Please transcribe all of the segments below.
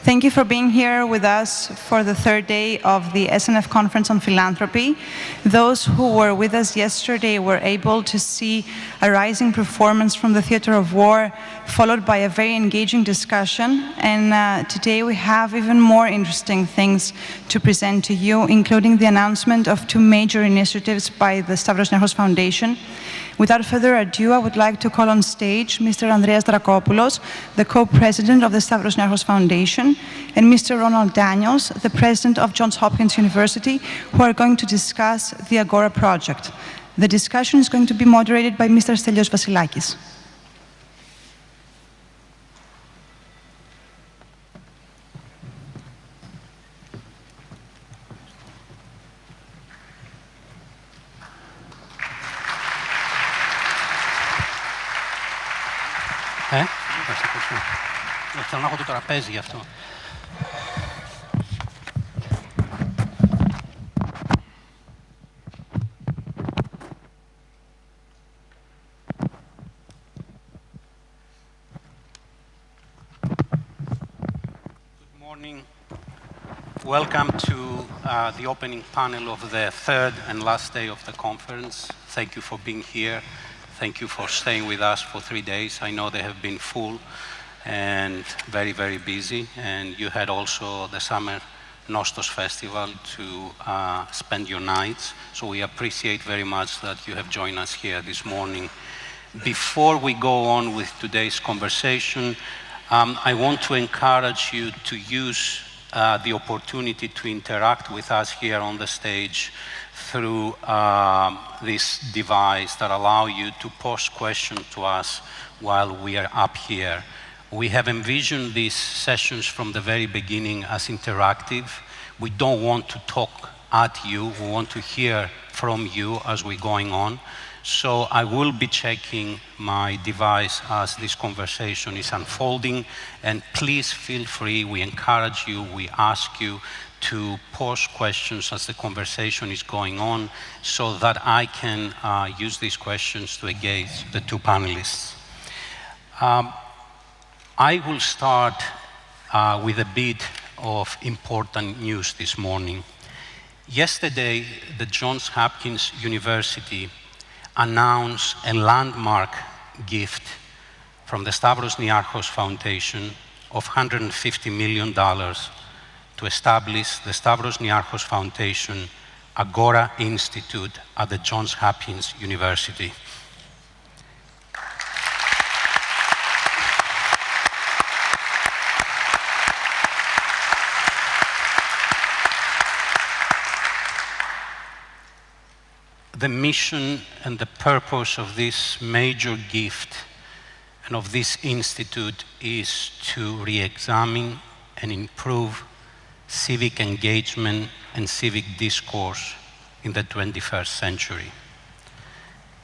Thank you for being here with us for the third day of the SNF Conference on Philanthropy. Those who were with us yesterday were able to see a rising performance from the theater of war, followed by a very engaging discussion. And today we have even more interesting things to present to you, including the announcement of two major initiatives by the Stavros Niarchos Foundation. Without further ado, I would like to call on stage Mr. Andreas Dracopoulos, the co-president of the Stavros Niarchos Foundation, and Mr. Ronald, the president of Johns Hopkins University, who are going to discuss the Agora Project. The discussion is going to be moderated by Mr. Stelios Vasilakis. Θέλω να έχω το τραπέζι γι' αυτό. Good morning. Welcome to the opening panel of the third and last day of the conference. Thank you for being here. Thank you for staying with us for 3 days. I know they have been full and very, very busy. And you had also the Summer Nostos Festival to spend your nights. So we appreciate very much that you have joined us here this morning. Before we go on with today's conversation, I want to encourage you to use the opportunity to interact with us here on the stage through this device that allow you to post questions to us while we are up here. We have envisioned these sessions from the very beginning as interactive. We don't want to talk at you. We want to hear from you as we're going on. So I will be checking my device as this conversation is unfolding. And please feel free. We encourage you. We ask you to post questions as the conversation is going on so that I can use these questions to engage the two panelists. I will start with a bit of important news this morning. Yesterday, the Johns Hopkins University announced a landmark gift from the Stavros Niarchos Foundation of $150 million to establish the Stavros Niarchos Foundation Agora Institute at the Johns Hopkins University. The mission and the purpose of this major gift and of this institute is to re-examine and improve civic engagement and civic discourse in the 21st century.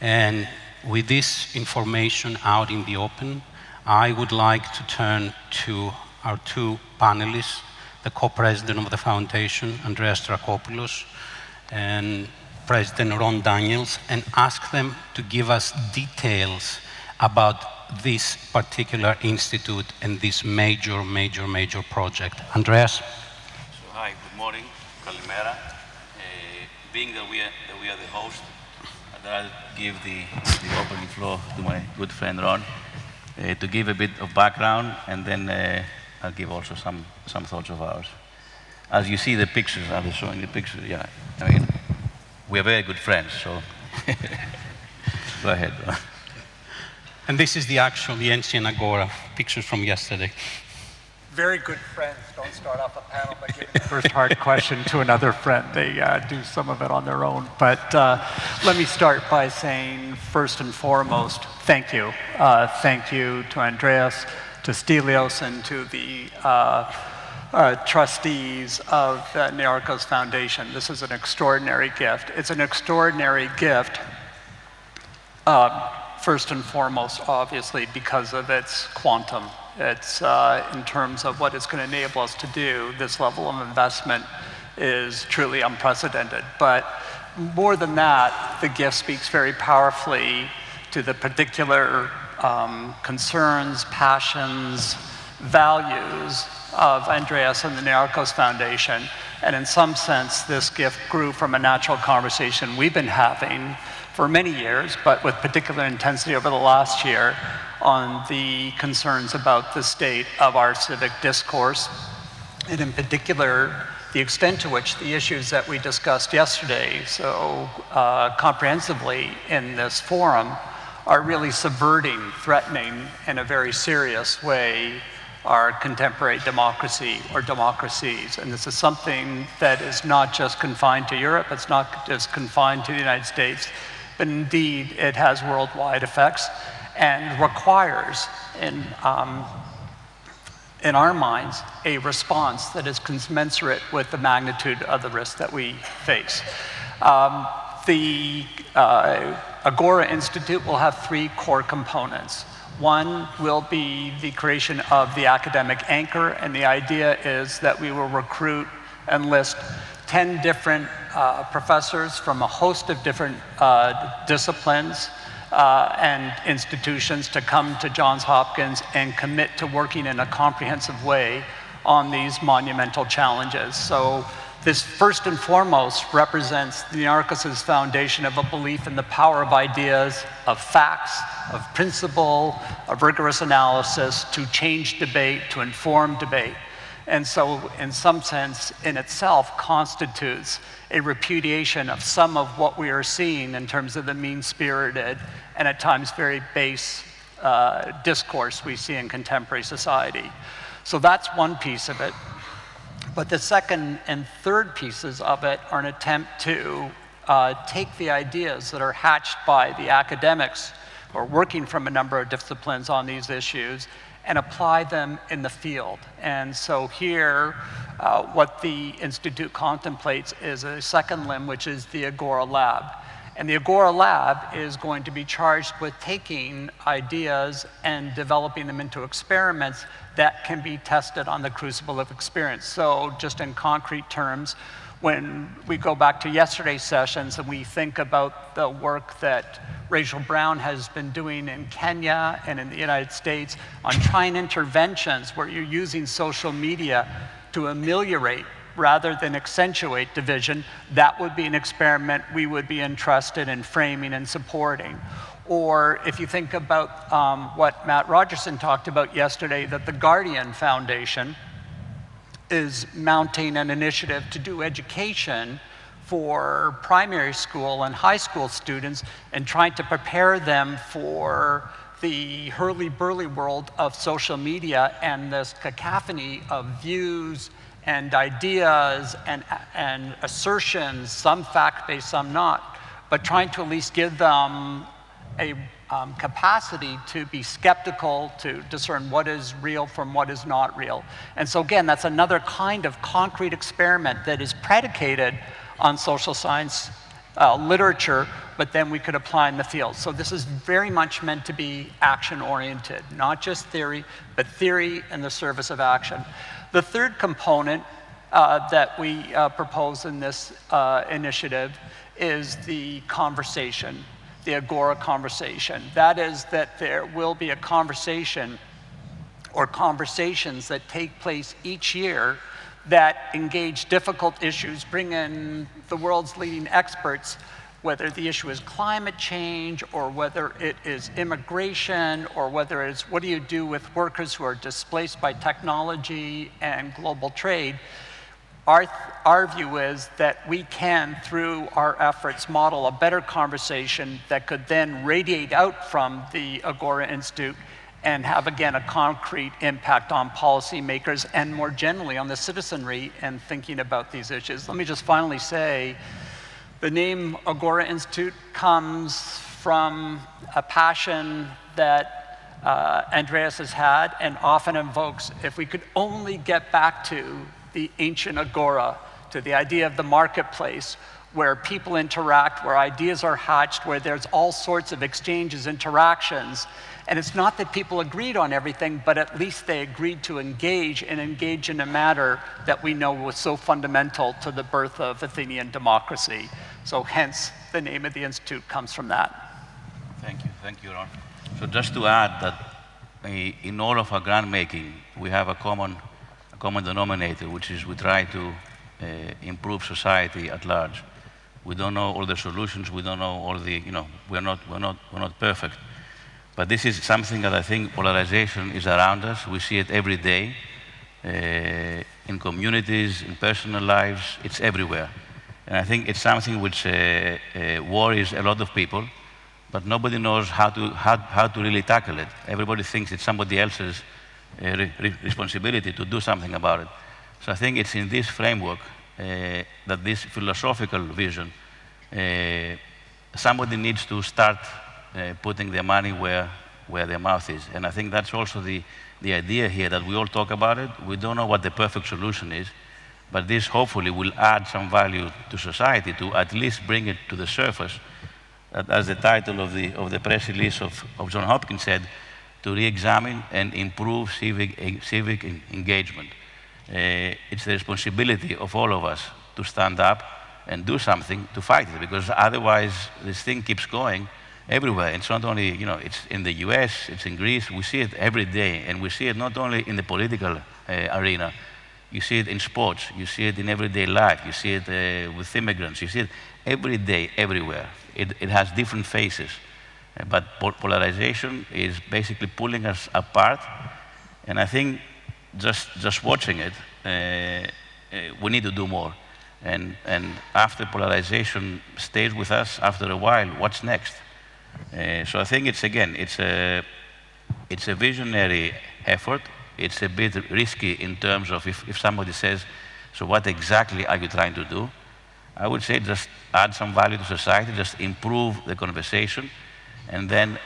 And with this information out in the open, I would like to turn to our two panelists, the co-president of the foundation, Andreas Dracopoulos, and President Ron Daniels, and ask them to give us details about this particular institute and this major project. Andreas? So, hi, good morning, Kalimera. Being that we are the host, I'll give the opening floor to my good friend Ron to give a bit of background, and then I'll give also some thoughts of ours. As you see the pictures, I was showing the pictures, yeah, I mean, we're very good friends, so go ahead. And this is the ancient Agora, pictures from yesterday. Very good friends don't start off a panel by giving the first hard question to another friend. They do some of it on their own. But let me start by saying, first and foremost, thank you. Thank you to Andreas, to Stelios, and to the trustees of the Niarchos Foundation. This is an extraordinary gift. It's an extraordinary gift, first and foremost, obviously, because of its quantum. It's in terms of what it's going to enable us to do, this level of investment is truly unprecedented. But more than that, the gift speaks very powerfully to the particular concerns, passions, values of Andreas and the Niarchos Foundation. And in some sense, this gift grew from a natural conversation we've been having for many years, but with particular intensity over the last year, on the concerns about the state of our civic discourse, and in particular, the extent to which the issues that we discussed yesterday so comprehensively in this forum are really subverting, threatening in a very serious way our contemporary democracy or democracies. And this is something that is not just confined to Europe, it's not just confined to the United States, but indeed it has worldwide effects and requires, in our minds, a response that is commensurate with the magnitude of the risk that we face. The Agora Institute will have 3 core components. One will be the creation of the academic anchor, and the idea is that we will recruit and list 10 different professors from a host of different disciplines and institutions to come to Johns Hopkins and commit to working in a comprehensive way on these monumental challenges. So this first and foremost represents the Niarchos' foundation of a belief in the power of ideas, of facts, of principle, of rigorous analysis to change debate, to inform debate. And so in some sense, in itself, constitutes a repudiation of some of what we are seeing in terms of the mean-spirited and at times very base discourse we see in contemporary society. So that's one piece of it. But the second and third pieces of it are an attempt to take the ideas that are hatched by the academics who are working from a number of disciplines on these issues and apply them in the field. And so here, what the Institute contemplates is a second limb, which is the Agora Lab. And the Agora Lab is going to be charged with taking ideas and developing them into experiments that can be tested on the crucible of experience. So just in concrete terms, when we go back to yesterday's sessions and we think about the work that Rachel Brown has been doing in Kenya and in the United States on trying interventions where you're using social media to ameliorate rather than accentuate division, that would be an experiment we would be interested in framing and supporting. Or if you think about what Matt Rogerson talked about yesterday, that the Guardian Foundation is mounting an initiative to do education for primary school and high school students and trying to prepare them for the hurly-burly world of social media and this cacophony of views and ideas and assertions, some fact-based, some not, but trying to at least give them a capacity to be skeptical, to discern what is real from what is not real. And so again, that's another kind of concrete experiment that is predicated on social science literature, but then we could apply in the field. So this is very much meant to be action-oriented, not just theory, but theory in the service of action. The third component that we propose in this initiative is the conversation, the Agora conversation. That is that there will be a conversation or conversations that take place each year that engage difficult issues, bring in the world's leading experts, whether the issue is climate change or whether it is immigration or whether it's what do you do with workers who are displaced by technology and global trade. Our view is that we can, through our efforts, model a better conversation that could then radiate out from the Agora Institute and have, again, a concrete impact on policymakers and more generally on the citizenry and thinking about these issues. Let me just finally say, the name Agora Institute comes from a passion that Andreas has had and often invokes. If we could only get back to the ancient agora, to the idea of the marketplace, where people interact, where ideas are hatched, where there's all sorts of exchanges, interactions. And it's not that people agreed on everything, but at least they agreed to engage and engage in a matter that we know was so fundamental to the birth of Athenian democracy. So hence, the name of the Institute comes from that. Thank you, Ron. So just to add that in all of our grant making, we have a common common denominator, which is we try to improve society at large. We don't know all the solutions. We don't know all the, we're not perfect. But this is something that I think polarization is around us. We see it every day in communities, in personal lives. It's everywhere. And I think it's something which worries a lot of people, but nobody knows how to really tackle it. Everybody thinks it's somebody else's responsibility to do something about it. So I think it's in this framework that this philosophical vision, somebody needs to start putting their money where their mouth is. And I think that's also the idea here, that we all talk about it. We don't know what the perfect solution is, but this hopefully will add some value to society to at least bring it to the surface. As the title of the press release of John Hopkins said, to re-examine and improve civic engagement. It's the responsibility of all of us to stand up and do something to fight it, because otherwise this thing keeps going everywhere. It's not only, it's in the US, it's in Greece. We see it every day, and we see it not only in the political arena. You see it in sports. You see it in everyday life. You see it with immigrants. You see it every day, everywhere. It has different faces. But polarization is basically pulling us apart. And I think just watching it, we need to do more. And after polarization stays with us, after a while, what's next? So I think it's a visionary effort. It's a bit risky in terms of if somebody says, so what exactly are you trying to do? I would say just add some value to society, just improve the conversation. And then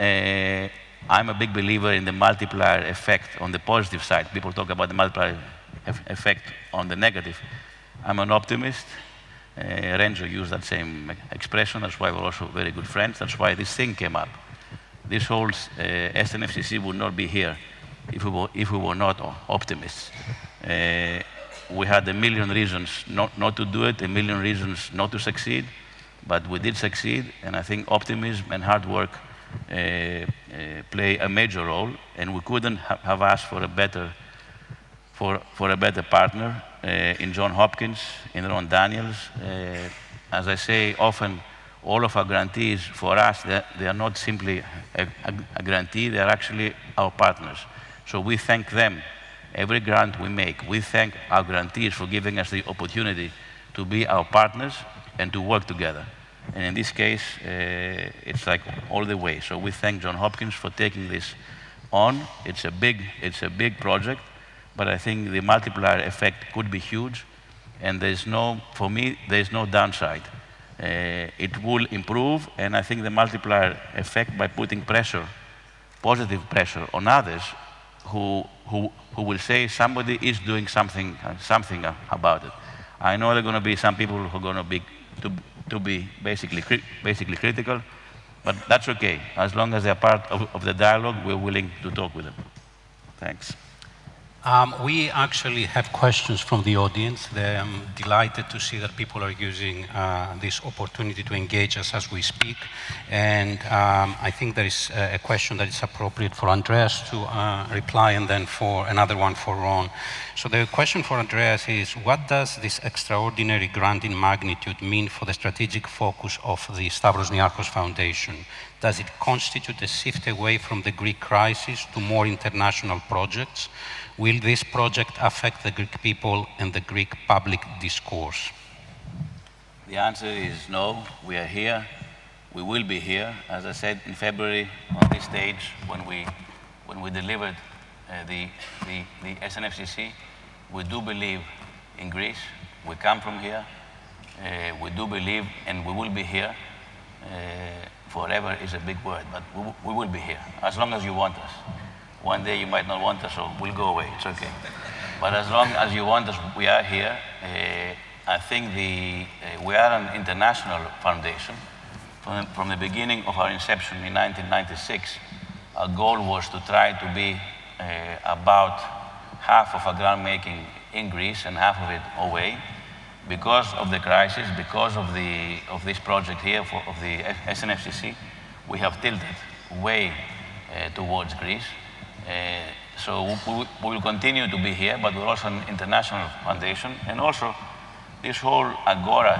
I'm a big believer in the multiplier effect on the positive side. People talk about the multiplier effect on the negative. I'm an optimist. Renzo used that same expression. That's why we're also very good friends. That's why this thing came up. This whole SNFCC would not be here if we were not optimists. We had a million reasons not to do it, a million reasons not to succeed, but we did succeed, and I think optimism and hard work play a major role, and we couldn't have asked for a better partner in John Hopkins, in Ron Daniels. As I say often, all of our grantees, for us, they are not simply a grantee, they are actually our partners. So we thank them. Every grant we make, we thank our grantees for giving us the opportunity to be our partners and to work together. And in this case, it's like all the way. So we thank John Hopkins for taking this on. It's a big project, but I think the multiplier effect could be huge. And for me, there's no downside. It will improve, and I think the multiplier effect by putting pressure, positive pressure on others who will say somebody is doing something about it. I know there are going to be some people who are going to be basically critical, but that's okay. As long as they're part of the dialogue, we're willing to talk with them. Thanks. We actually have questions from the audience. I'm delighted to see that people are using this opportunity to engage us as we speak. And I think there is a question that is appropriate for Andreas to reply, and then for another one for Ron. So the question for Andreas is, what does this extraordinary grant in magnitude mean for the strategic focus of the Stavros Niarchos Foundation? Does it constitute a shift away from the Greek crisis to more international projects? Will this project affect the Greek people and the Greek public discourse? The answer is no. We are here. We will be here. As I said in February on this stage, when we delivered the SNFCC, we do believe in Greece. We come from here. We do believe, and we will be here. Forever is a big word, but we will be here as long as you want us. One day you might not want us, so we'll go away. It's okay. But as long as you want us, we are here. I think we are an international foundation. From the beginning of our inception in 1996, our goal was to try to be about half of our grant making in Greece and half of it away. Because of the crisis, because of this project here, of the SNFCC, we have tilted way towards Greece. So we will continue to be here, but we're also an international foundation. And also, this whole Agora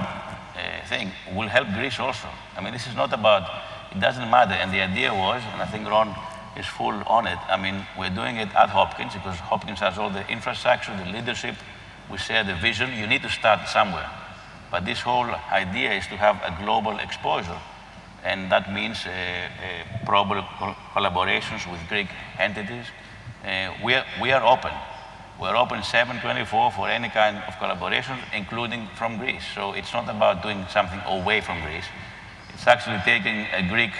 thing will help Greece also. I mean, this is not about, it doesn't matter. And the idea was, and I think Ron is full on it, I mean, we're doing it at Hopkins because Hopkins has all the infrastructure, the leadership, we share the vision. You need to start somewhere. But this whole idea is to have a global exposure. And that means probable collaborations with Greek entities. We are open. We're open 7/24 for any kind of collaboration, including from Greece. So it's not about doing something away from Greece. It's actually taking a Greek,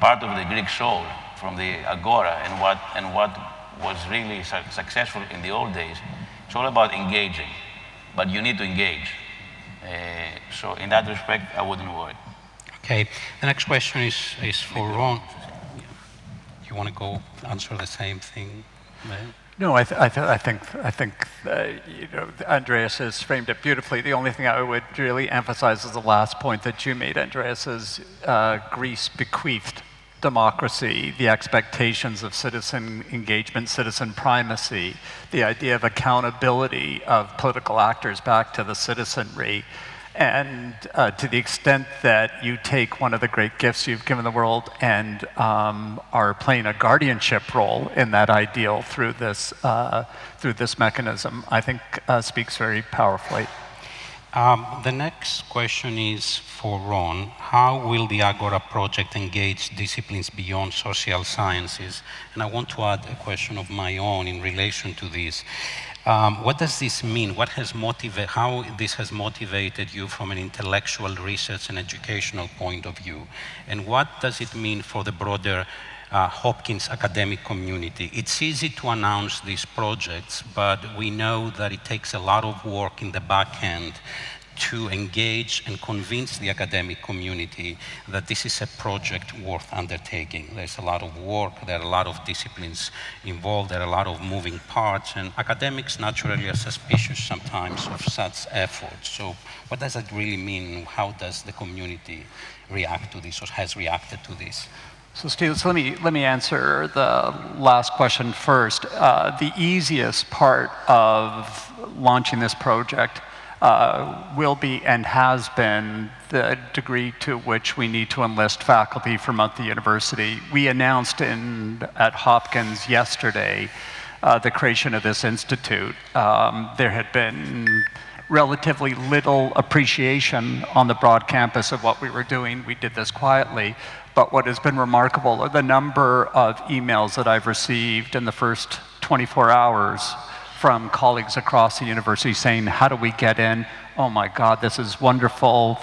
part of the Greek soul from the Agora and what was really successful in the old days. It's all about engaging, but you need to engage. So in that respect, I wouldn't worry. Okay, the next question is for Ron. You want to go answer the same thing? No, I think you know, Andreas has framed it beautifully. The only thing I would really emphasize is the last point that you made, Andreas, is Greece bequeathed democracy, the expectations of citizen engagement, citizen primacy, the idea of accountability of political actors back to the citizenry. And to the extent that you take one of the great gifts you've given the world and are playing a guardianship role in that ideal through this mechanism, I think speaks very powerfully. The next question is for Ron. How will the Agora project engage disciplines beyond social sciences? And I want to add a question of my own in relation to this. What does this mean? How this has motivated you from an intellectual research and educational point of view? And what does it mean for the broader Hopkins academic community? It's easy to announce these projects, but we know that it takes a lot of work in the back end to engage and convince the academic community that this is a project worth undertaking. There's a lot of work, there are a lot of disciplines involved, there are a lot of moving parts, and academics naturally are suspicious sometimes of such efforts. So what does that really mean? How does the community react to this or has reacted to this? So Stelios, let me answer the last question first. The easiest part of launching this project will be and has been the degree to which we need to enlist faculty from at the university. We announced at Hopkins yesterday the creation of this institute. There had been relatively little appreciation on the broad campus of what we were doing. We did this quietly. But what has been remarkable are the number of emails that I've received in the first 24 hours from colleagues across the university saying, how do we get in? Oh my God, this is wonderful.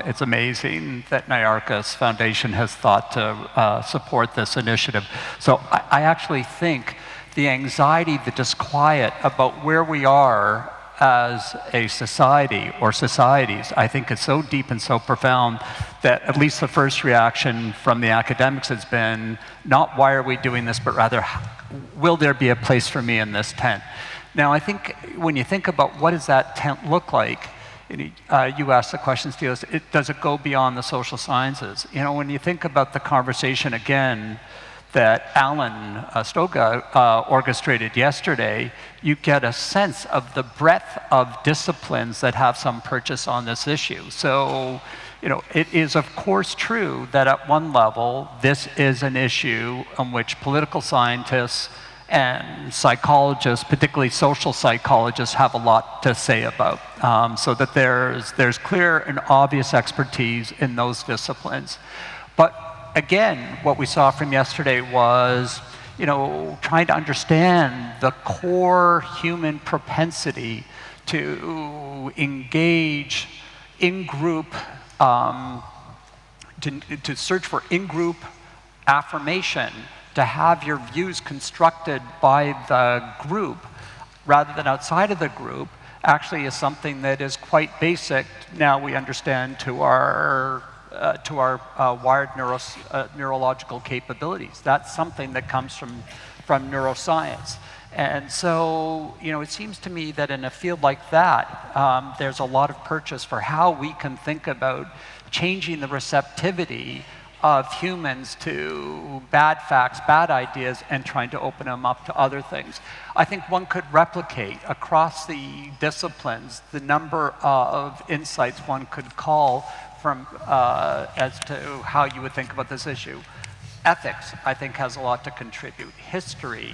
It's amazing that Niarchos Foundation has thought to support this initiative. So I actually think the anxiety, the disquiet about where we are as a society or societies, I think is so deep and so profound that at least the first reaction from the academics has been not why are we doing this, but rather will there be a place for me in this tent? Now I think when you think about what does that tent look like, you asked the question, Stelios, does it go beyond the social sciences? You know, when you think about the conversation again that Alan Stoga orchestrated yesterday, you get a sense of the breadth of disciplines that have some purchase on this issue. So, you know, it is of course true that at one level, this is an issue on which political scientists and psychologists, particularly social psychologists, have a lot to say about. So that there's clear and obvious expertise in those disciplines. But again, what we saw from yesterday was, you know, trying to understand the core human propensity to engage in-group, to search for in-group affirmation, to have your views constructed by the group rather than outside of the group, actually is something that is quite basic. Now we understand to our wired neurological capabilities. That's something that comes from neuroscience. And so, you know, it seems to me that in a field like that, there's a lot of purchase for how we can think about changing the receptivity of humans to bad facts, bad ideas, and trying to open them up to other things. I think one could replicate across the disciplines the number of insights one could call from as to how you would think about this issue. Ethics, I think, has a lot to contribute. History,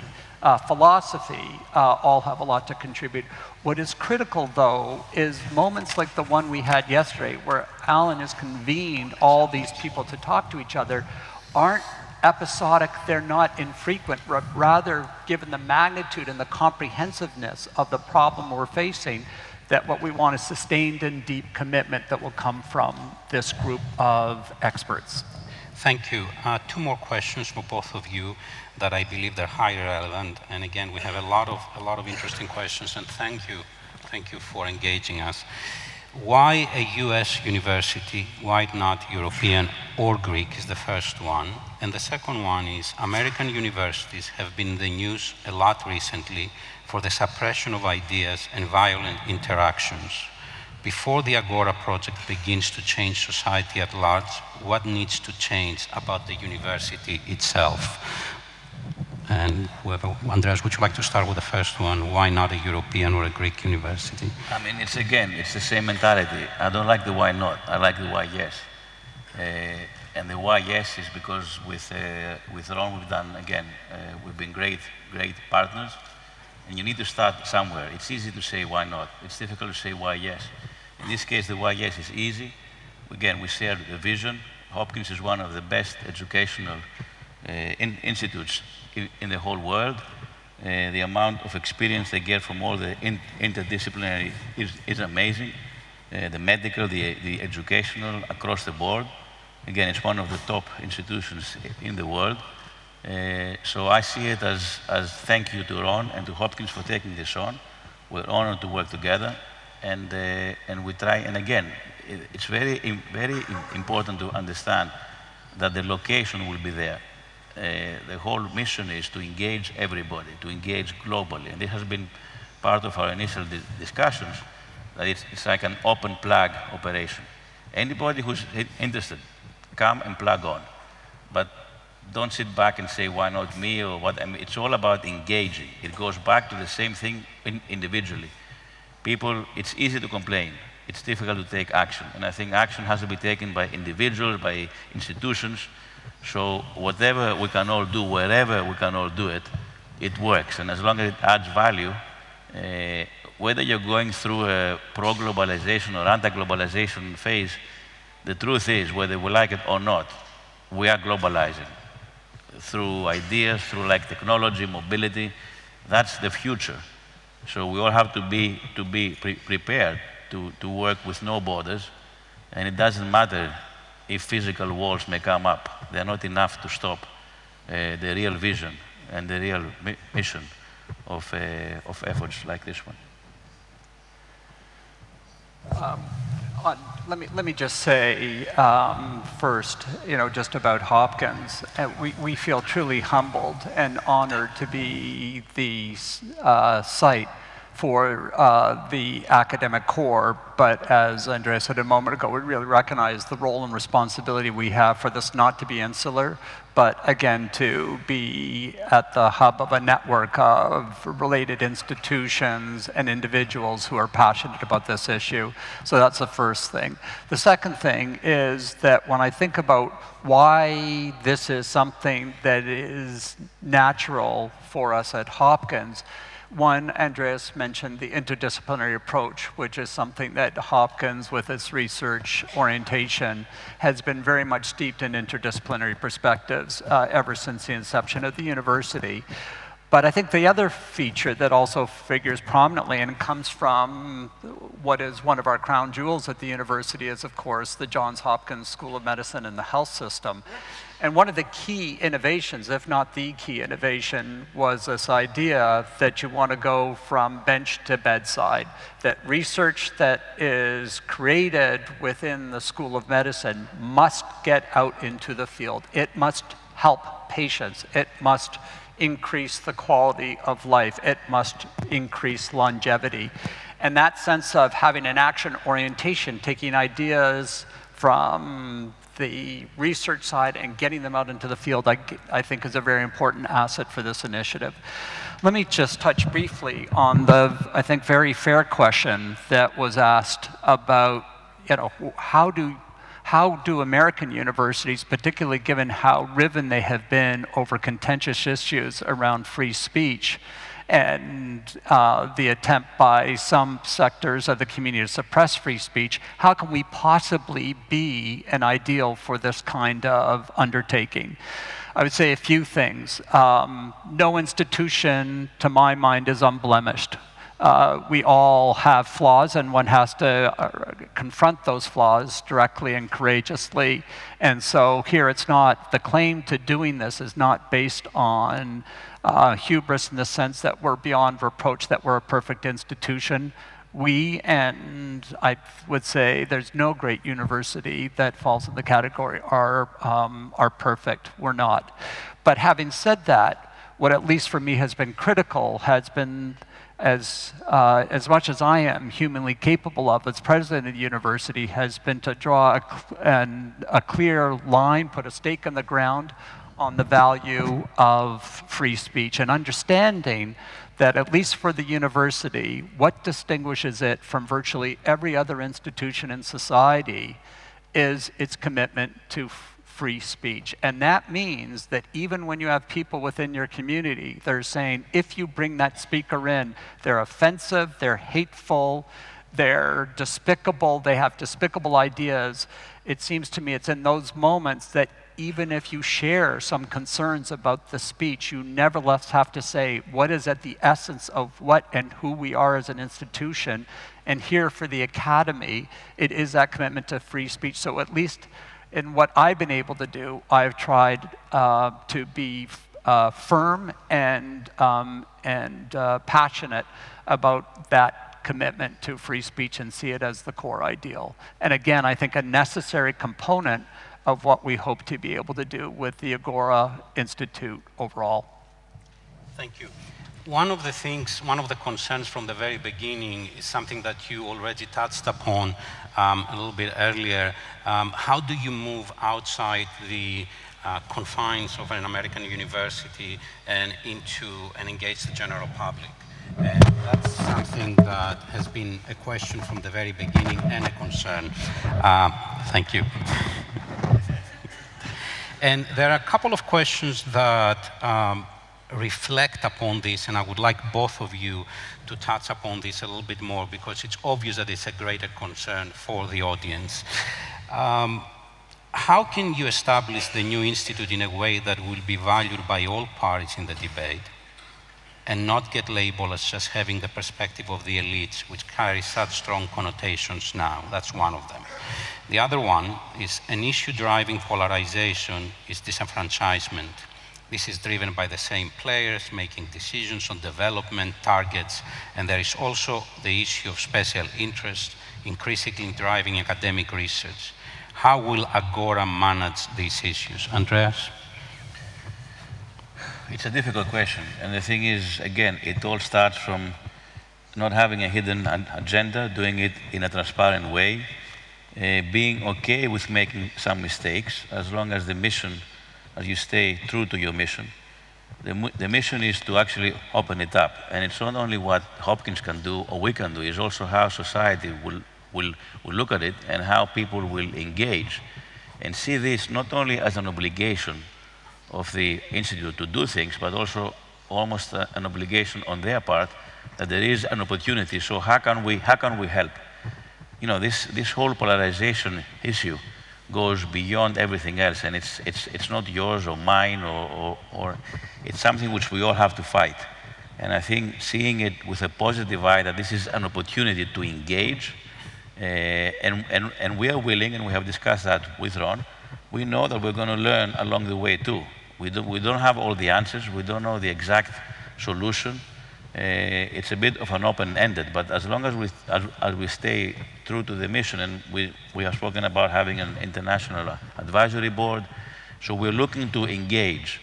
philosophy, all have a lot to contribute. What is critical, though, is moments like the one we had yesterday, where Alan has convened all these people to talk to each other, aren't episodic, they're not infrequent, rather, given the magnitude and the comprehensiveness of the problem we're facing, that what we want is sustained and deep commitment that will come from this group of experts. Thank you. Two more questions for both of you that I believe they're highly relevant. And again, we have a lot of interesting questions, and thank you for engaging us. Why a US university? Why not European or Greek is the first one. And the second one is American universities have been in the news a lot recently for the suppression of ideas and violent interactions. Before the Agora Project begins to change society at large, what needs to change about the university itself? And whoever, Andreas, would you like to start with the first one? Why not a European or a Greek university? I mean, it's the same mentality. I don't like the why not, I like the why yes. And the why yes is because with Ron we've done, again, we've been great partners, and you need to start somewhere. It's easy to say why not. It's difficult to say why yes. In this case, the why yes is easy. Again, we share the vision. Hopkins is one of the best educational institutes in the whole world. The amount of experience they get from all the interdisciplinary is amazing. The medical, the educational, across the board. Again, it's one of the top institutions in the world. So I see it as thank you to Ron and to Hopkins for taking this on. We're honored to work together. And we try, and again, it's very important to understand that the location will be there. The whole mission is to engage everybody, to engage globally. And this has been part of our initial discussions, that it's like an open plug operation. Anybody who's interested, come and plug on. But don't sit back and say, why not me, or what? I mean, it's all about engaging. It goes back to the same thing individually. People, it's easy to complain. It's difficult to take action. And I think action has to be taken by individuals, by institutions. So whatever we can all do, wherever we can all do it, it works. And as long as it adds value, whether you're going through a pro-globalization or anti-globalization phase, the truth is, whether we like it or not, we are globalizing. Through ideas, through like technology, mobility, that's the future. So we all have to be prepared to work with no borders, and it doesn't matter if physical walls may come up. They're not enough to stop the real vision and the real mission of efforts like this one. Let me just say first, just about Hopkins. We feel truly humbled and honored to be the site for the academic core, but as Andreas said a moment ago, we really recognize the role and responsibility we have for this not to be insular, but again, to be at the hub of a network of related institutions and individuals who are passionate about this issue. So that's the first thing. The second thing is that when I think about why this is something that is natural for us at Hopkins, one, Andreas mentioned the interdisciplinary approach, which is something that Hopkins, with its research orientation, has been very much steeped in interdisciplinary perspectives ever since the inception of the university. But I think the other feature that also figures prominently and comes from what is one of our crown jewels at the university is, of course, the Johns Hopkins School of Medicine and the health system. And one of the key innovations, if not the key innovation, was this idea that you want to go from bench to bedside, that research that is created within the School of Medicine must get out into the field. It must help patients. It must increase the quality of life. It must increase longevity. And that sense of having an action orientation, taking ideas from the research side and getting them out into the field, I think is a very important asset for this initiative. Let me just touch briefly on the, I think, very fair question that was asked about, how do American universities, particularly given how riven they have been over contentious issues around free speech, and the attempt by some sectors of the community to suppress free speech, how can we possibly be an ideal for this kind of undertaking? I would say a few things. No institution, to my mind, is unblemished. We all have flaws, and one has to confront those flaws directly and courageously. And so here it's not, the claim to doing this is not based on hubris in the sense that we're beyond reproach, that we're a perfect institution. We, and I would say there's no great university that falls in the category, are perfect. We're not. But having said that, what at least for me has been critical has been, as much as I am humanly capable of as president of the university, has been to draw a clear line, put a stake in the ground on the value of free speech, and understanding that at least for the university, what distinguishes it from virtually every other institution in society is its commitment to free speech. And that means that even when you have people within your community that are saying, if you bring that speaker in, they're offensive, they're hateful, they're despicable, they have despicable ideas, it seems to me it's in those moments that even if you share some concerns about the speech, you nevertheless have to say what is at the essence of what and who we are as an institution. And here for the Academy, it is that commitment to free speech. So at least in what I've been able to do, I've tried to be firm and passionate about that commitment to free speech and see it as the core ideal. And again, I think a necessary component of what we hope to be able to do with the Agora Institute overall. Thank you. One of the concerns from the very beginning is something that you already touched upon a little bit earlier. How do you move outside the confines of an American university and engage the general public? And that's something that has been a question from the very beginning and a concern. Thank you. And there are a couple of questions that reflect upon this, and I would like both of you to touch upon this a little bit more because it's obvious that it's a greater concern for the audience. How can you establish the new institute in a way that will be valued by all parties in the debate and not get labeled as just having the perspective of the elites, which carry such strong connotations now? That's one of them. The other one is an issue driving polarization is disenfranchisement. This is driven by the same players making decisions on development targets, and there is also the issue of special interest increasingly driving academic research. How will Agora manage these issues? Andreas? It's a difficult question, and the thing is, again, it all starts from not having a hidden agenda, doing it in a transparent way, being okay with making some mistakes, as long as the mission, as you stay true to your mission. The mission is to actually open it up, and it's not only what Hopkins can do or we can do, it's also how society will look at it and how people will engage and see this not only as an obligation of the Institute to do things, but also almost an obligation on their part that there is an opportunity. So how can we help? You know, this whole polarization issue goes beyond everything else, and it's not yours or mine or it's something which we all have to fight. And I think seeing it with a positive eye that this is an opportunity to engage, and we are willing, and we have discussed that with Ron, we know that we're going to learn along the way too. We don't have all the answers, we don't know the exact solution. It's a bit of an open-ended, but as long as we stay true to the mission, and we have spoken about having an international advisory board, so we're looking to engage.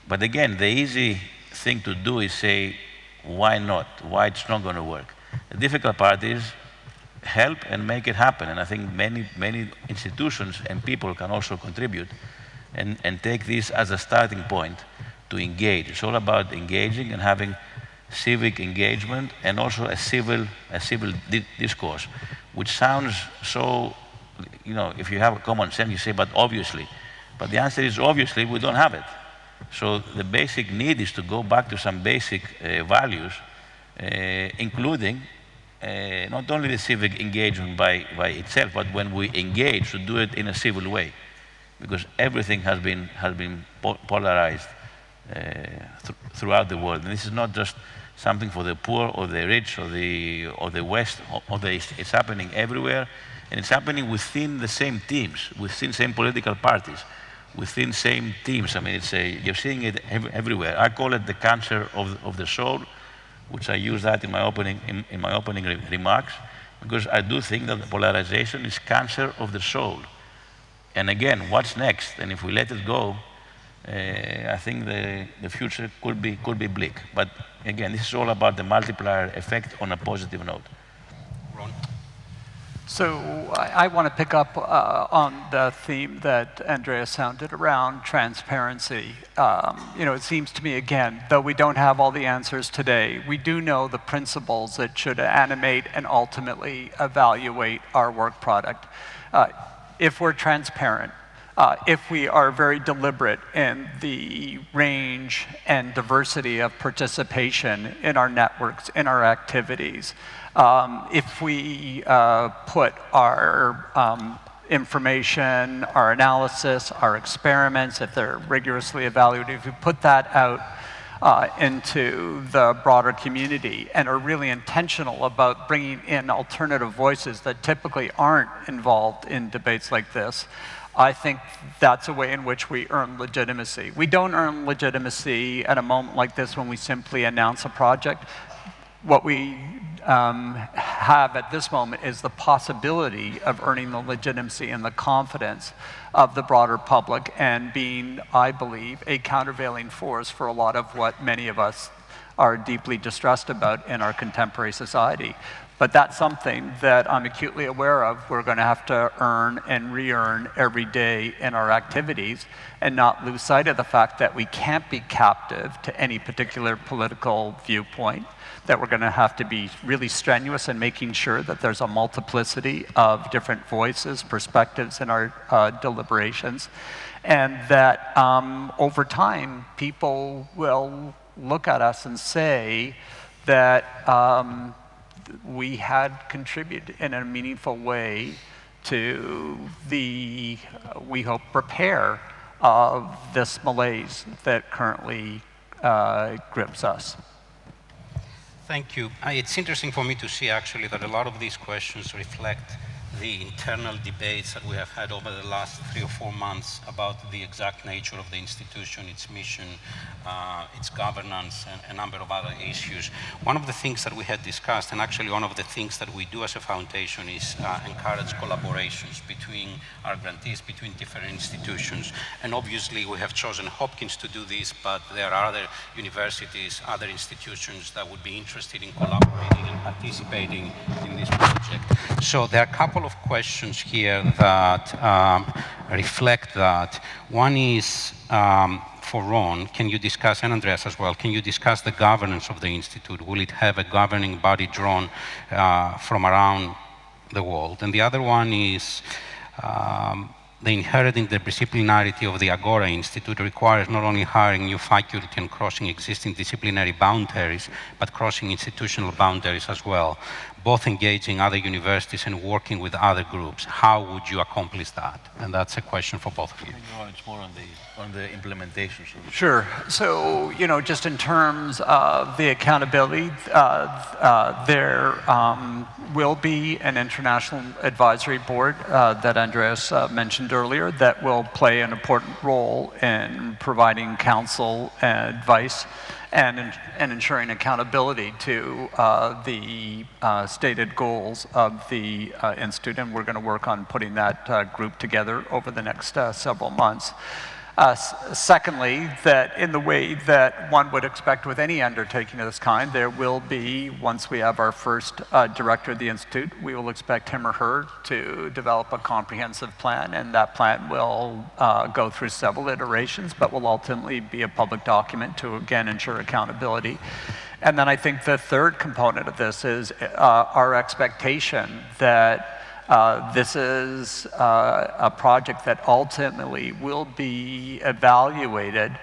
But again, the easy thing to do is say, why not? Why it's not going to work? The difficult part is help and make it happen. And I think many institutions and people can also contribute and take this as a starting point to engage. It's all about engaging and having civic engagement and also a civil discourse, which sounds so, if you have a common sense, you say, but obviously. But the answer is obviously we don't have it. So the basic need is to go back to some basic values, including not only the civic engagement by itself, but when we engage, to do it in a civil way, because everything has been polarized throughout the world. And this is not just something for the poor or the rich or the West or the East. It's happening everywhere, and it's happening within the same teams, within same political parties, within same teams. I mean, you're seeing it everywhere. I call it the cancer of the soul, which I use that in my opening remarks, because I do think that the polarization is cancer of the soul. And again, what's next? And if we let it go, I think the future could be bleak. But again, this is all about the multiplier effect on a positive note. Ron? So I want to pick up on the theme that Andreas sounded around transparency. It seems to me, again, though we don't have all the answers today, we do know the principles that should animate and ultimately evaluate our work product. If we're transparent, if we are very deliberate in the range and diversity of participation in our networks, in our activities, if we put our information, our analysis, our experiments, if they're rigorously evaluated, if we put that out into the broader community and are really intentional about bringing in alternative voices that typically aren't involved in debates like this, I think that's a way in which we earn legitimacy. We don't earn legitimacy at a moment like this when we simply announce a project. What we have at this moment is the possibility of earning the legitimacy and the confidence of the broader public and being, I believe, a countervailing force for a lot of what many of us are deeply distressed about in our contemporary society. But that's something that I'm acutely aware of. We're going to have to earn and re-earn every day in our activities and not lose sight of the fact that we can't be captive to any particular political viewpoint, that we're going to have to be really strenuous in making sure that there's a multiplicity of different voices, perspectives in our deliberations, and that over time, people will look at us and say that we had contributed in a meaningful way to the, we hope, repair of this malaise that currently grips us. Thank you. It's interesting for me to see actually that a lot of these questions reflect the internal debates that we have had over the last 3 or 4 months about the exact nature of the institution, its mission, its governance, and a number of other issues. One of the things that we had discussed, and actually one of the things that we do as a foundation, is encourage collaborations between our grantees, between different institutions. And obviously we have chosen Hopkins to do this, but there are other universities, other institutions that would be interested in collaborating and participating in this project. So there are a couple of questions here that reflect that. One is for Ron, can you discuss, and Andreas as well, can you discuss the governance of the Institute? Will it have a governing body drawn from around the world? And the other one is the inherent interdisciplinarity of the Agora Institute requires not only hiring new faculty and crossing existing disciplinary boundaries, but crossing institutional boundaries as well, both engaging other universities and working with other groups. How would you accomplish that? And that's a question for both of you. It's more on the implementation. Sure. So, just in terms of the accountability, there will be an international advisory board that Andreas mentioned earlier that will play an important role in providing counsel and advice and ensuring accountability to the stated goals of the Institute, and we're going to work on putting that group together over the next several months. Secondly, that in the way that one would expect with any undertaking of this kind, there will be, once we have our first director of the Institute, we will expect him or her to develop a comprehensive plan, and that plan will go through several iterations, but will ultimately be a public document to, again, ensure accountability. And then I think the third component of this is our expectation that this is a project that ultimately will be evaluated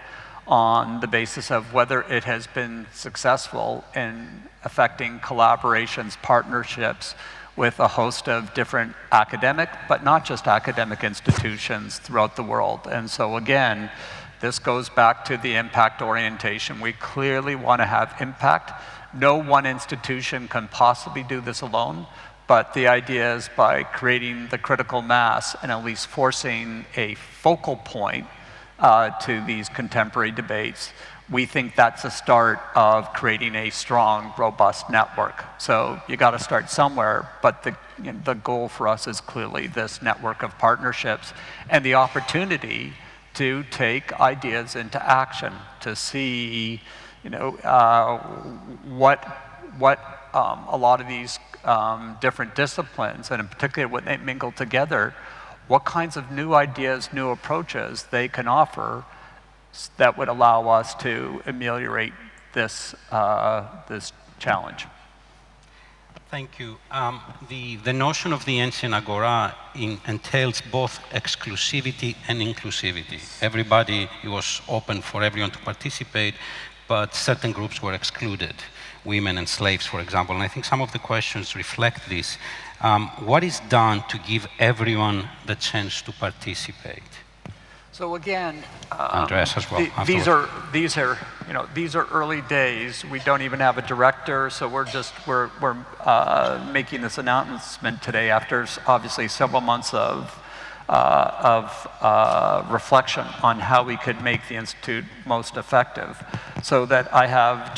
on the basis of whether it has been successful in affecting collaborations, partnerships with a host of different academic, but not just academic institutions throughout the world. And so again, this goes back to the impact orientation. We clearly want to have impact. No one institution can possibly do this alone. But the idea is by creating the critical mass and at least forcing a focal point to these contemporary debates, we think that's a start of creating a strong, robust network. So you got to start somewhere, but the goal for us is clearly this network of partnerships and the opportunity to take ideas into action, to see, what a lot of these different disciplines, and in particular when they mingle together, what kinds of new ideas, new approaches they can offer that would allow us to ameliorate this, this challenge. Thank you. The notion of the ancient agora entails both exclusivity and inclusivity. It was open for everyone to participate, but certain groups were excluded. Women and slaves, for example, and I think some of the questions reflect this. What is done to give everyone the chance to participate? So again, Andreas as well. These are early days. We don't even have a director, so we're making this announcement today after obviously several months of reflection on how we could make the Institute most effective, so that I have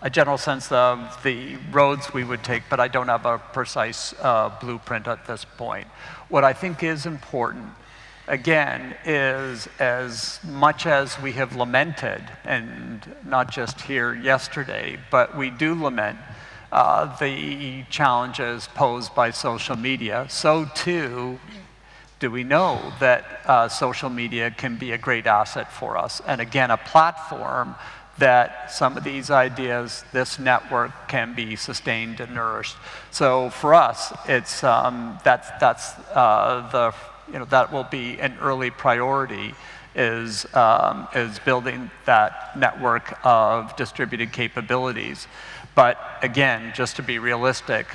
a general sense of the roads we would take, but I don't have a precise blueprint at this point. What I think is important, again, is as much as we have lamented, and not just here yesterday, but we do lament the challenges posed by social media, so too do we know that social media can be a great asset for us. And again, a platform that some of these ideas, this network, can be sustained and nourished. So for us, it's that will be an early priority, is building that network of distributed capabilities. But again, just to be realistic,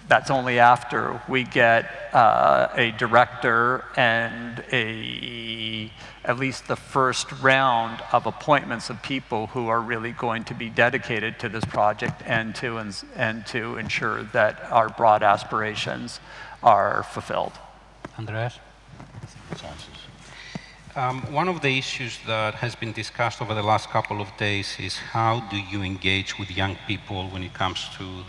that's only after we get a director and at least the first round of appointments of people who are really going to be dedicated to this project and to ensure that our broad aspirations are fulfilled. Andreas? One of the issues that has been discussed over the last couple of days is how do you engage with young people when it comes to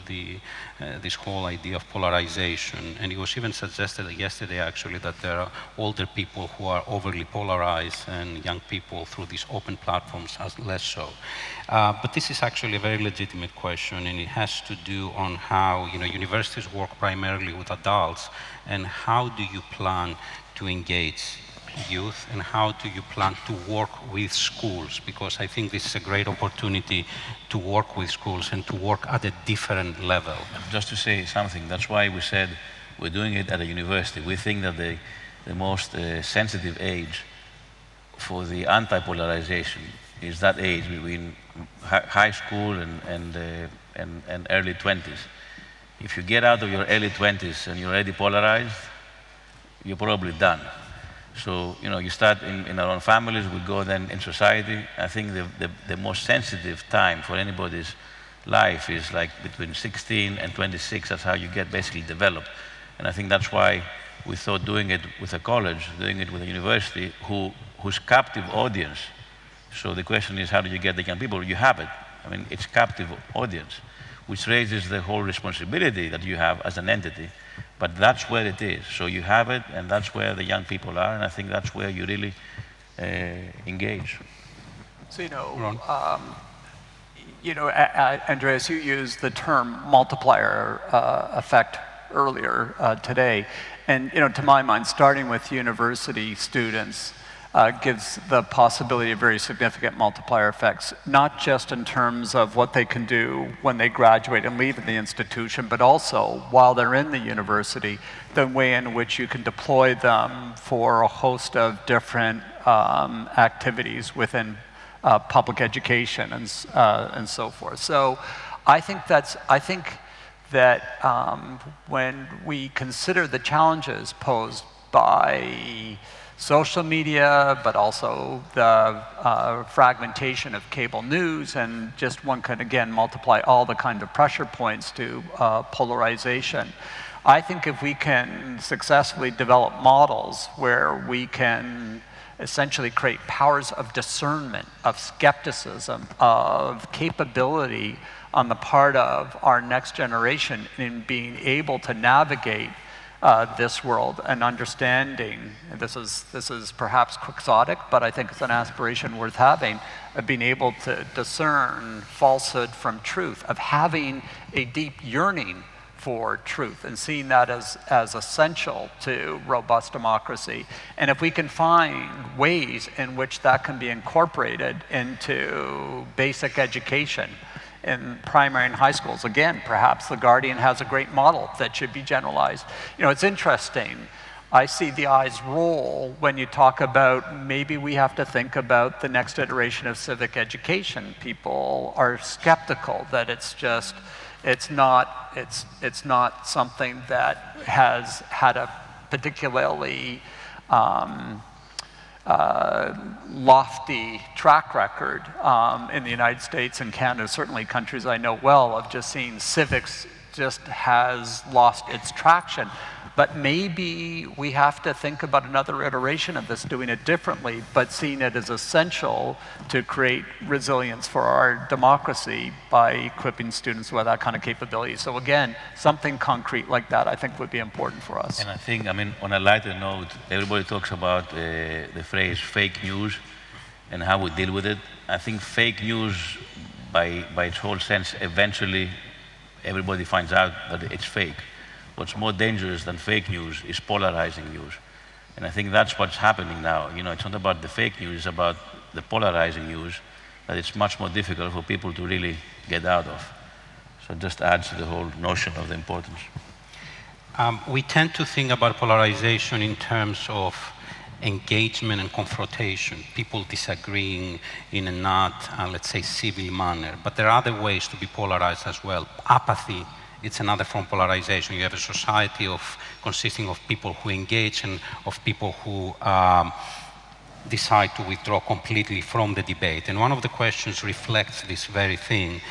this whole idea of polarization. And it was even suggested yesterday, actually, that there are older people who are overly polarized and young people through these open platforms are less so. But this is actually a very legitimate question, and it has to do on how universities work primarily with adults, and how do you plan to engage youth, and how do you plan to work with schools? Because I think this is a great opportunity to work with schools and to work at a different level. Just to say something, that's why we said we're doing it at a university. We think that the most sensitive age for the anti-polarization is that age between high school and early 20s. If you get out of your early 20s and you're already polarized, you're probably done. So, you start in our own families, we go then in society. I think the most sensitive time for anybody's life is like between 16 and 26. That's how you get basically developed. And I think that's why we thought doing it with a college, doing it with a university whose captive audience. So the question is, how do you get the young people? You have it. I mean, it's captive audience, which raises the whole responsibility that you have as an entity. But that's where it is. So you have it, and that's where the young people are, and I think that's where you really engage. So, Andreas, you used the term multiplier effect earlier today. And, to my mind, starting with university students gives the possibility of very significant multiplier effects, not just in terms of what they can do when they graduate and leave the institution, but also while they're in the university, the way in which you can deploy them for a host of different activities within public education and so forth. So I think that when we consider the challenges posed by social media, but also the fragmentation of cable news, and just one can again multiply all the kind of pressure points to polarization. I think if we can successfully develop models where we can essentially create powers of discernment, of skepticism, of capability on the part of our next generation in being able to navigate this world and understanding, this is perhaps quixotic, but I think it's an aspiration worth having, of being able to discern falsehood from truth, of having a deep yearning for truth and seeing that as essential to robust democracy. And if we can find ways in which that can be incorporated into basic education in primary and high schools, again, perhaps The Guardian has a great model that should be generalized. It's interesting. I see the eyes roll when you talk about maybe we have to think about the next iteration of civic education. People are skeptical that it's not something that has had a particularly lofty track record in the United States and Canada, certainly countries I know well, of just seeing civics just has lost its traction. But maybe we have to think about another iteration of this, doing it differently, but seeing it as essential to create resilience for our democracy by equipping students with that kind of capability. So again, something concrete like that I think would be important for us. And I think, on a lighter note, everybody talks about the phrase fake news and how we deal with it. I think fake news, by its whole sense, eventually everybody finds out that it's fake. What's more dangerous than fake news is polarizing news. And I think that's what's happening now. It's not about the fake news, it's about the polarizing news that it's much more difficult for people to really get out of. So it just adds to the whole notion of the importance. We tend to think about polarization in terms of engagement and confrontation, people disagreeing in a not, let's say, civil manner. But there are other ways to be polarized as well. Apathy, it's another form of polarization. You have a society consisting of people who engage and of people who decide to withdraw completely from the debate. And one of the questions reflects this very thing.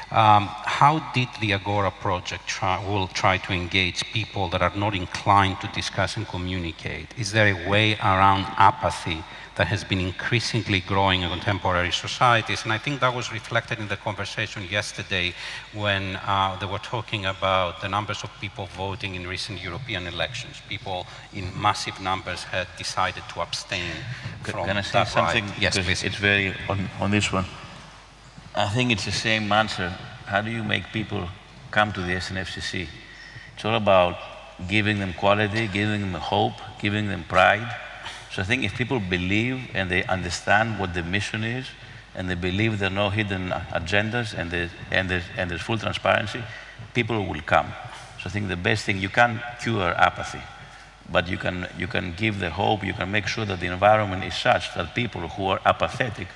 How did the Agora Project try to engage people that are not inclined to discuss and communicate? Is there a way around apathy that has been increasingly growing in contemporary societies? And I think that was reflected in the conversation yesterday when they were talking about the numbers of people voting in recent European elections. People in massive numbers had decided to abstain from Can I say something? Right. Yes, please. It's very, on this one. I think it's the same answer. How do you make people come to the SNFCC? It's all about giving them quality, giving them hope, giving them pride. So I think if people believe and they understand what the mission is, and they believe there are no hidden agendas and there's full transparency, people will come. So I think the best thing, you can't cure apathy, but you can give the hope, you can make sure that the environment is such that people who are apathetic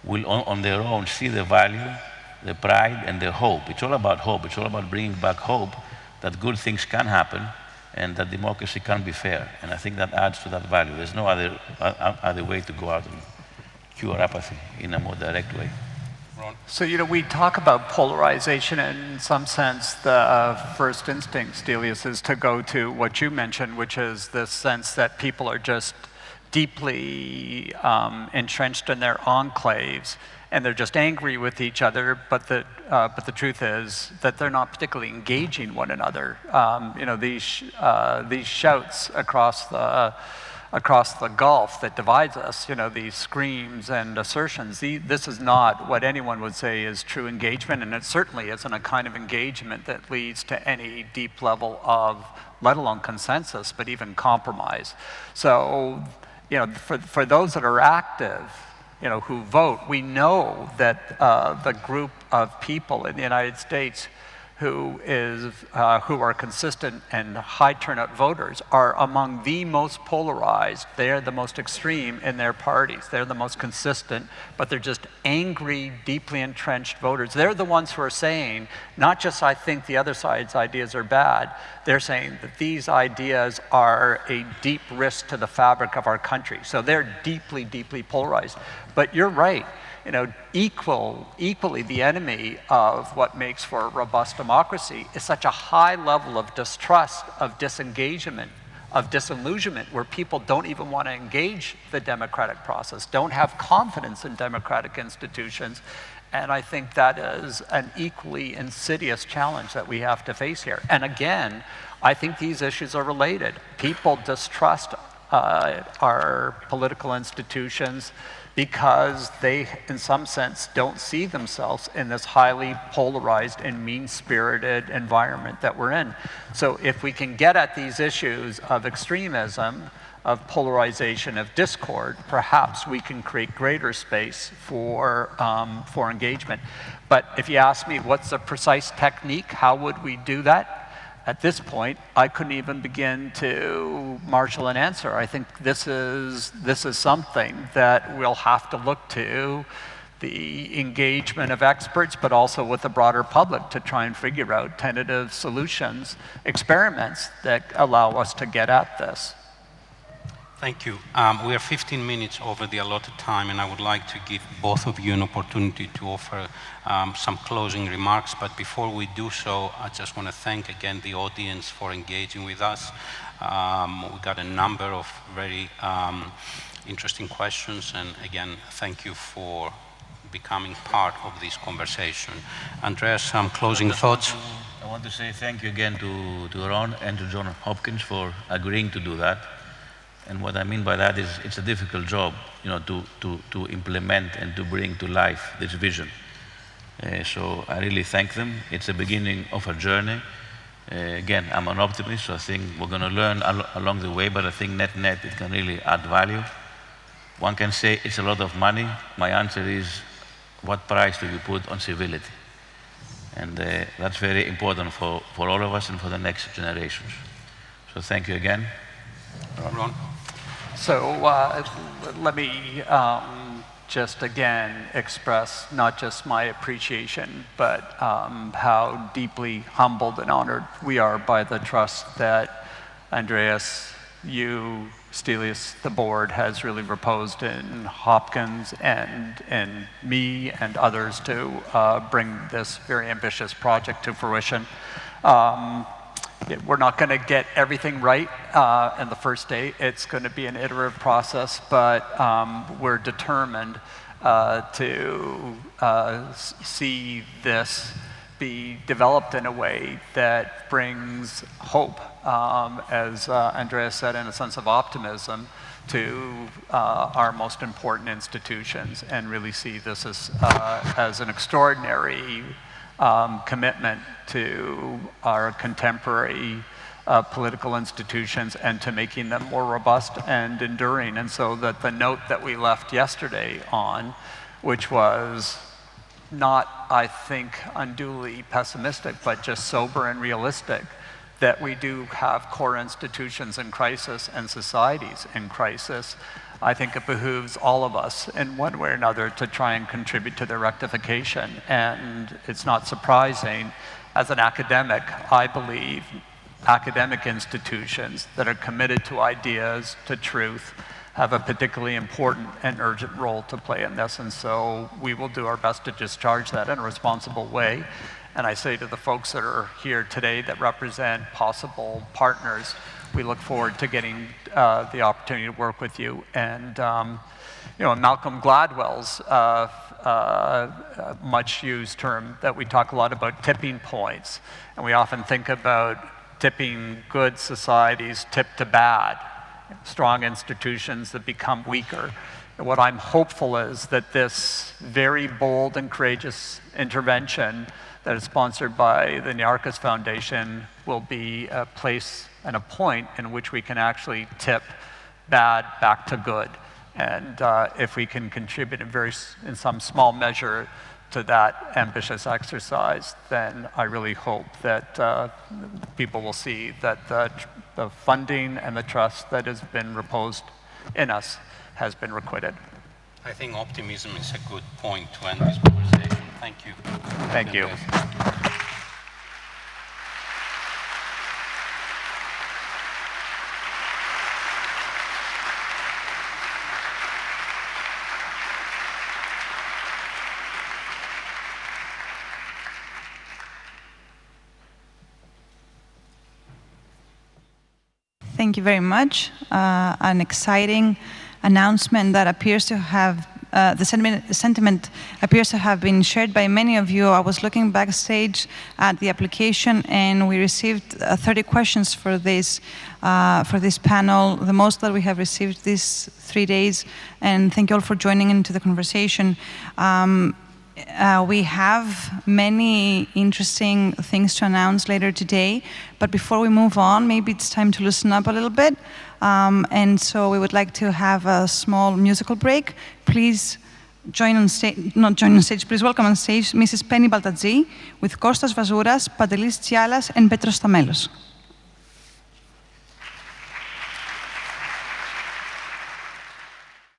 will on their own see the value, the pride, and the hope. It's all about hope. It's all about bringing back hope that good things can happen and that democracy can be fair. And I think that adds to that value. There's no other way to go out and cure apathy in a more direct way. Ron? So, we talk about polarization, and in some sense, the first instinct, Stelios, is to go to what you mentioned, which is this sense that people are just deeply entrenched in their enclaves and they're just angry with each other, but the truth is that they're not particularly engaging one another. You know, these shouts across the gulf that divides us, you know, these screams and assertions, this is not what anyone would say is true engagement, and it certainly isn't a kind of engagement that leads to any deep level of, let alone consensus, but even compromise. So, you know, for those that are active, you know, who vote, we know that the group of people in the United States who are consistent and high turnout voters are among the most polarized. They're the most extreme in their parties. They're the most consistent, but they're just angry, deeply entrenched voters. They're the ones who are saying, not just I think the other side's ideas are bad, they're saying that these ideas are a deep risk to the fabric of our country. So they're deeply, deeply polarized. But you're right. You know, equally the enemy of what makes for a robust democracy is such a high level of distrust, of disengagement, of disillusionment, where people don't even want to engage the democratic process, don't have confidence in democratic institutions. And I think that is an equally insidious challenge that we have to face here. And again, I think these issues are related. People distrust our political institutions because they, in some sense, don't see themselves in this highly polarized and mean-spirited environment that we're in. So if we can get at these issues of extremism, of polarization, of discord, perhaps we can create greater space for engagement. But if you ask me what's the precise technique, how would we do that? At this point, I couldn't even begin to marshal an answer. I think this is something that we'll have to look to the engagement of experts, but also with the broader public to try and figure out tentative solutions, experiments that allow us to get at this. Thank you. We are 15 minutes over the allotted time, and I would like to give both of you an opportunity to offer some closing remarks. But before we do so, I just want to thank again the audience for engaging with us. We got a number of very interesting questions, and again, thank you for becoming part of this conversation. Andreas, some closing thoughts? I want to say thank you again to Ron and to John Hopkins for agreeing to do that. And what I mean by that is it's a difficult job, you know, to implement and to bring to life this vision. So I really thank them. It's the beginning of a journey. Again, I'm an optimist, so I think we're going to learn along the way, but I think net-net it can really add value. One can say it's a lot of money. My answer is, what price do we put on civility? And that's very important for all of us and for the next generations. So thank you again. Ron? So let me just again express not just my appreciation, but how deeply humbled and honored we are by the trust that Andreas, you, Stelios, the board has really reposed in Hopkins and me and others to bring this very ambitious project to fruition. We're not going to get everything right in the first day. It's going to be an iterative process, but we're determined to see this be developed in a way that brings hope, as Andreas said, and a sense of optimism to our most important institutions, and really see this as an extraordinary commitment to our contemporary political institutions and to making them more robust and enduring. And so that the note that we left yesterday on, which was not, I think, unduly pessimistic, but just sober and realistic, that we do have core institutions in crisis and societies in crisis, I think it behooves all of us in one way or another to try and contribute to their rectification. And it's not surprising, as an academic, I believe academic institutions that are committed to ideas, to truth, have a particularly important and urgent role to play in this. And so we will do our best to discharge that in a responsible way. And I say to the folks that are here today that represent possible partners, we look forward to getting the opportunity to work with you. And Malcolm Gladwell's much-used term that we talk a lot about, tipping points. And we often think about tipping good societies tip to bad, strong institutions that become weaker. And what I'm hopeful is that this very bold and courageous intervention that is sponsored by the Niarchos Foundation will be a place and a point in which we can actually tip bad back to good. And if we can contribute in some small measure to that ambitious exercise, then I really hope that people will see that the funding and the trust that has been reposed in us has been requited. I think optimism is a good point to end this conversation. Thank you. Thank you. Thank you very much. An exciting announcement that appears to have, the sentiment appears to have been shared by many of you. I was looking backstage at the application and we received 30 questions for this panel, the most that we have received these 3 days. And thank you all for joining into the conversation. We have many interesting things to announce later today, but before we move on, maybe it's time to loosen up a little bit. And so we would like to have a small musical break. Please join on stage, not join on stage, please welcome on stage Mrs. Penny Baltadzi with Kostas Vazouras, Pantelis Tsialas, and Petros Stamelos.